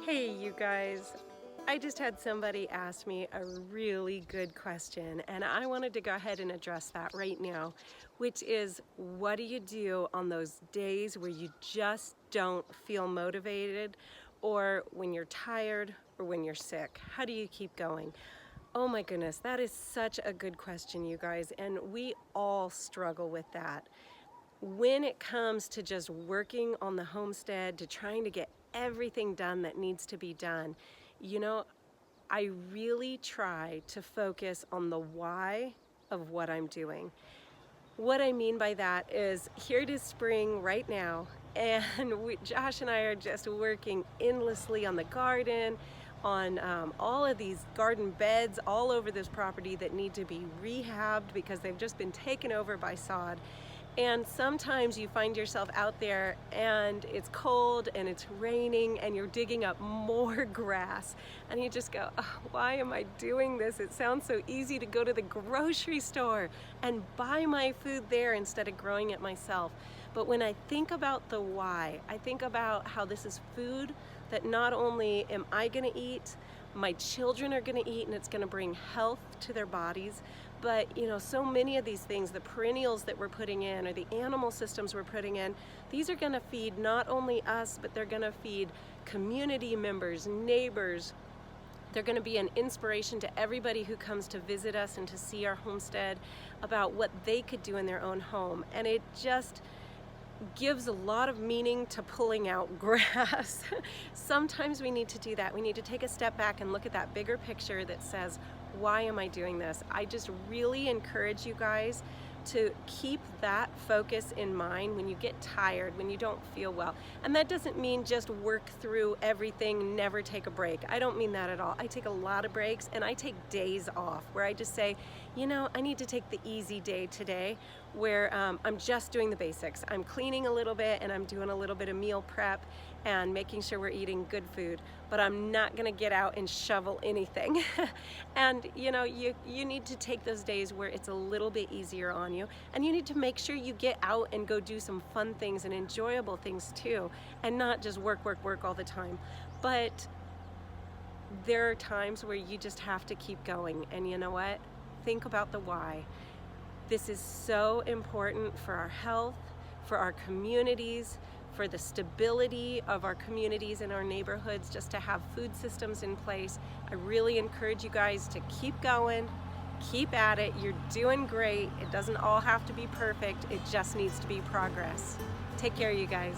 Hey, you guys. I just had somebody ask me a really good question, and I wanted to go ahead and address that right now, which is, what do you do on those days where you just don't feel motivated, or when you're tired, or when you're sick? How do you keep going? Oh my goodness, that is such a good question, you guys, and we all struggle with that. When it comes to just working on the homestead, to trying to get everything done that needs to be done, you know, I really try to focus on the why of what I'm doing. What I mean by that is, here it is spring right now, and Josh and I are just working endlessly on the garden, on all of these garden beds all over this property that need to be rehabbed because they've just been taken over by sod. And sometimes you find yourself out there and it's cold and it's raining and you're digging up more grass and you just go, oh, why am I doing this? It sounds so easy to go to the grocery store and buy my food there instead of growing it myself. But when I think about the why, I think about how this is food that not only am I gonna eat, my children are gonna eat, and it's gonna bring health to their bodies. But so many of these things, the perennials that we're putting in or the animal systems we're putting in, these are gonna feed not only us, but they're gonna feed community members, neighbors. They're gonna be an inspiration to everybody who comes to visit us and to see our homestead about what they could do in their own home. And it just gives a lot of meaning to pulling out grass. Sometimes we need to do that. We need to take a step back and look at that bigger picture that says, why am I doing this? I just really encourage you guys to keep that focus in mind when you get tired, when you don't feel well. And that doesn't mean just work through everything, never take a break. I don't mean that at all. I take a lot of breaks, and I take days off where I just say, I need to take the easy day today, where I'm just doing the basics. I'm cleaning a little bit and I'm doing a little bit of meal prep and making sure we're eating good food, but I'm not gonna get out and shovel anything. And you need to take those days where it's a little bit easier on you, and you need to make sure you get out and go do some fun things and enjoyable things too, and not just work all the time. But there are times where you just have to keep going, and you know what? Think about the why. This is so important for our health, for our communities, for the stability of our communities and our neighborhoods, just to have food systems in place. I really encourage you guys to keep going, keep at it. You're doing great. It doesn't all have to be perfect. It just needs to be progress. Take care, you guys.